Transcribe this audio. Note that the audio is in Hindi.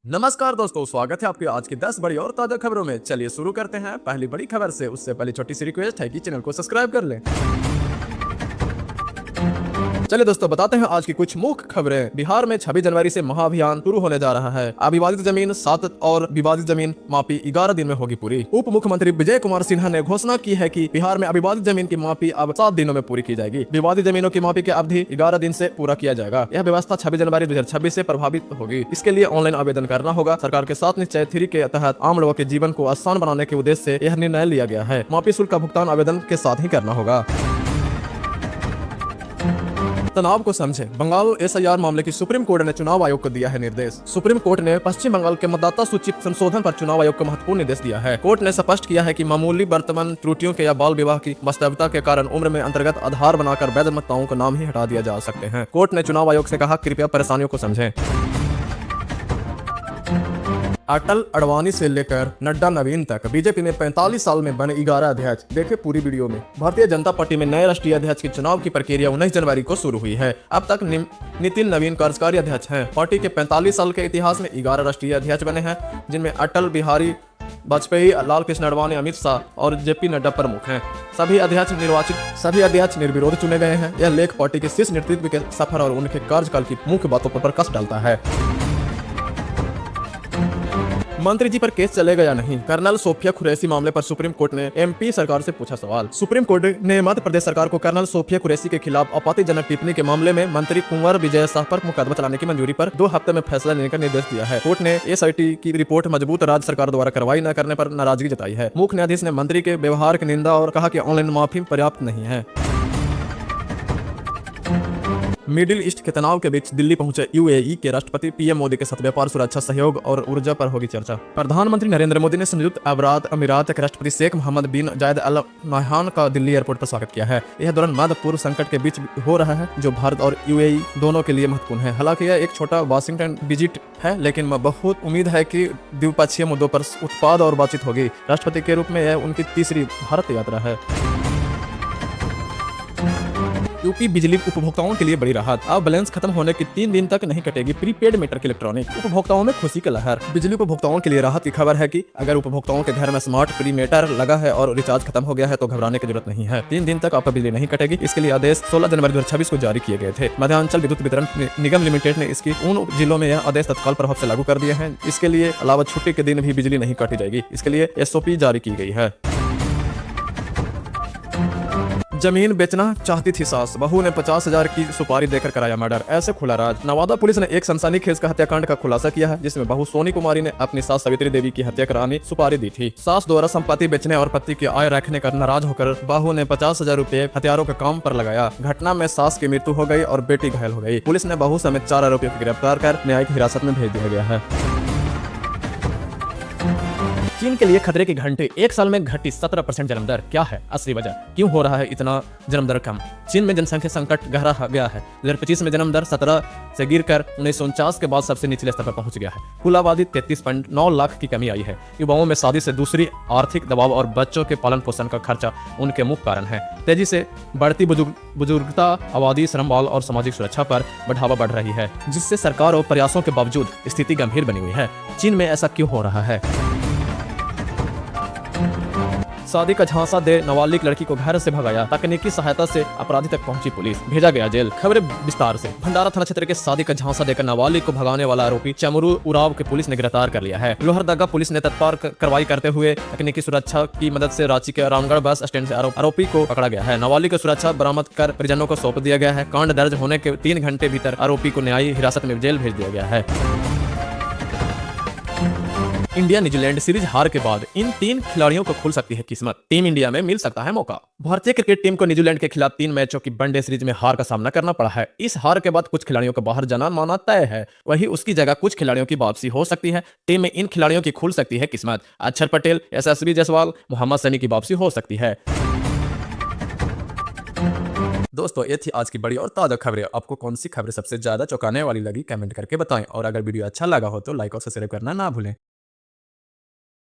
नमस्कार दोस्तों, स्वागत है आपके आज की 10 बड़ी और ताजा खबरों में। चलिए शुरू करते हैं पहली बड़ी खबर से। उससे पहले छोटी सी रिक्वेस्ट है कि चैनल को सब्सक्राइब कर लें। चलिए दोस्तों, बताते हैं आज की कुछ मुख्य खबरें। बिहार में 26 जनवरी से महाअभियान शुरू होने जा रहा है। अविवादित जमीन 7 और विवादित जमीन मापी 11 दिन में होगी पूरी। उप मुख्यमंत्री विजय कुमार सिन्हा ने घोषणा की है कि बिहार में अविवादित जमीन की मापी अब 7 दिनों में पूरी की जाएगी। विवादित जमीनों की मापी की अवधि 11 दिन से पूरा किया जाएगा। यह व्यवस्था 26 जनवरी 2026 से प्रभावित होगी। इसके लिए ऑनलाइन आवेदन करना होगा। सरकार के 7 निश्चय 3 के तहत आम लोगों के जीवन को आसान बनाने के उद्देश्य से यह निर्णय लिया गया है। मापी शुल्क का भुगतान आवेदन के साथ ही करना होगा। तनाव को समझे, बंगाल एसआईआर मामले की सुप्रीम कोर्ट ने चुनाव आयोग को दिया है निर्देश। सुप्रीम कोर्ट ने पश्चिम बंगाल के मतदाता सूची संशोधन पर चुनाव आयोग को महत्वपूर्ण निर्देश दिया है। कोर्ट ने स्पष्ट किया है कि मामूली वर्तमान त्रुटियों के या बाल विवाह की वास्तविकता के कारण उम्र में अंतर्गत आधार बनाकर वैध मतदाताओं का नाम ही हटा दिया जा सकते हैं। कोर्ट ने चुनाव आयोग से कहा, कृपया परेशानियों को समझें। अटल, अडवाणी से लेकर नड्डा नवीन तक बीजेपी में 45 साल में बने 11 अध्यक्ष। देखे पूरी वीडियो में। भारतीय जनता पार्टी में नए राष्ट्रीय अध्यक्ष के चुनाव की प्रक्रिया 19 जनवरी को शुरू हुई है। अब तक नितिन नवीन कार्यकारी अध्यक्ष हैं। पार्टी के 45 साल के इतिहास में 11 राष्ट्रीय अध्यक्ष बने हैं, जिनमें अटल बिहारी वाजपेयी, लाल कृष्ण अडवाणी, अमित शाह और जेपी नड्डा प्रमुख हैं। सभी अध्यक्ष निर्विरोध चुने गए हैं। यह लेख पार्टी के शीर्ष नेतृत्व के सफर और उनके कार्यकाल की मुख्य बातों पर प्रकाश डालता है। मंत्री जी पर केस चलेगा या नहीं, कर्नल सोफिया कुरैशी मामले पर सुप्रीम कोर्ट ने एमपी सरकार से पूछा सवाल। सुप्रीम कोर्ट ने मध्य प्रदेश सरकार को कर्नल सोफिया कुरैशी के खिलाफ आपत्तिजनक टिप्पणी के मामले में मंत्री कुंवर विजय शाह पर मुकदमा चलाने की मंजूरी पर 2 हफ्ते में फैसला लेने का निर्देश दिया है। कोर्ट ने एसआईटी की रिपोर्ट मजबूत राज्य सरकार द्वारा कार्रवाई न करने पर नाराजगी जताई है। मुख्य न्यायाधीश ने मंत्री के व्यवहार की निंदा और कहा कि ऑनलाइन माफी पर्याप्त नहीं है। मिडिल ईस्ट के तनाव के बीच दिल्ली पहुंचे यूएई के राष्ट्रपति पीएम मोदी के साथ व्यापार, सुरक्षा, सहयोग और ऊर्जा पर होगी चर्चा। प्रधानमंत्री नरेंद्र मोदी ने संयुक्त अरब अमीरात के राष्ट्रपति शेख मोहम्मद बिन जायद अल नहयान का दिल्ली एयरपोर्ट पर स्वागत किया है। यह दौरान मध्य पूर्व संकट के बीच हो रहा है, जो भारत और यूएई दोनों के लिए महत्वपूर्ण है। हालांकि यह एक छोटा वाशिंगटन विजिट है, लेकिन बहुत उम्मीद है कि द्विपक्षीय मुद्दों पर उत्पाद और बातचीत होगी। राष्ट्रपति के रूप में यह उनकी तीसरी भारत यात्रा है। यूपी बिजली उपभोक्ताओं के लिए बड़ी राहत। अब बैलेंस खत्म होने के 3 दिन तक नहीं कटेगी प्रीपेड मीटर की इलेक्ट्रॉनिक। उपभोक्ताओं में खुशी की लहर। बिजली उपभोक्ताओं के लिए राहत की खबर है कि अगर उपभोक्ताओं के घर में स्मार्ट प्री मीटर लगा है और रिचार्ज खत्म हो गया है तो घबराने की जरूरत नहीं है। 3 दिन तक आपका बिजली नहीं कटेगी। इसके लिए आदेश 16 जनवरी 2026 को जारी किए गए थे। मध्यांचल विद्युत वितरण निगम लिमिटेड ने इसकी उन जिलों में यह आदेश तत्काल प्रभाव से लागू कर दिए हैं। इसके लिए अलावा छुट्टी के दिन भी बिजली नहीं काटी जाएगी। इसके लिए एसओपी जारी की गई है। जमीन बेचना चाहती थी सास, बहू ने 50,000 की सुपारी देकर कराया मर्डर। ऐसे खुला राज। नवादा पुलिस ने एक सनसनीखेज का हत्याकांड का खुलासा किया है, जिसमें बहू सोनी कुमारी ने अपनी सास सवित्री देवी की हत्या कराने सुपारी दी थी। सास द्वारा संपत्ति बेचने और पति की आय रखने का नाराज होकर बहू ने 50,000 रुपए हथियारों के काम पर लगाया। घटना में सास की मृत्यु हो गई और बेटी घायल हो गई। पुलिस ने बहू समेत 4 आरोपियों को गिरफ्तार कर न्यायिक हिरासत में भेज दिया गया है। चीन के लिए खतरे की घंटी। 1 साल में घटी 17% जन्म दर। क्या है असली वजह? क्यों हो रहा है इतना जन्म दर कम? चीन में जनसंख्या संकट गहरा गया है। 2025 में जन्म दर 17 से गिरकर 1949 के बाद सबसे निचले स्तर पर पहुंच गया है। कुल आबादी 33.9 लाख की कमी आई है। युवाओं में शादी से दूसरी आर्थिक दबाव और बच्चों के पालन पोषण का खर्चा उनके मुख्य कारण है। तेजी से बढ़ती बुजुर्गता, आबादी, श्रम बल और सामाजिक सुरक्षा पर बढ़ावा बढ़ रही है, जिससे सरकार और प्रयासों के बावजूद स्थिति गंभीर बनी हुई है। चीन में ऐसा क्यों हो रहा है? शादी का झांसा दे नाबालिग लड़की को घर से भगाया। तकनीकी सहायता से अपराधी तक पहुंची पुलिस, भेजा गया जेल। खबरें विस्तार से। भंडारा थाना क्षेत्र के शादी का झांसा देकर नाबालिग को भगाने वाला आरोपी चमरू उराव के पुलिस ने गिरफ्तार कर लिया है। लोहरदगा पुलिस ने तत्पर कार्रवाई करते हुए तकनीकी सुरक्षा की मदद से रांची के रामगढ़ बस स्टैंड से आरोपी को पकड़ा गया है। नाबालिग की सुरक्षा बरामद कर परिजनों को सौंप दिया गया है। कांड दर्ज होने के 3 घंटे भीतर आरोपी को न्यायिक हिरासत में जेल भेज दिया गया है। इंडिया न्यूजीलैंड सीरीज हार के बाद इन 3 खिलाड़ियों को खुल सकती है किस्मत। टीम इंडिया में मिल सकता है मौका। भारतीय क्रिकेट टीम को न्यूजीलैंड के खिलाफ 3 मैचों की वनडे सीरीज में हार का सामना करना पड़ा है। इस हार के बाद कुछ खिलाड़ियों को बाहर जाना माना तय है। वहीं उसकी जगह कुछ खिलाड़ियों की वापसी हो सकती है। टीम में इन खिलाड़ियों की खुल सकती है किस्मत। अक्षर पटेल, यशस्वी जायसवाल, मोहम्मद शमी की वापसी हो सकती है। दोस्तों, ये थी आज की बड़ी और ताजा खबरें। आपको कौन सी खबरें सबसे ज्यादा चौंकाने वाली लगी, कमेंट करके बताएं। और अगर वीडियो अच्छा लगा हो तो लाइक और सब्सक्राइब करना ना भूलें।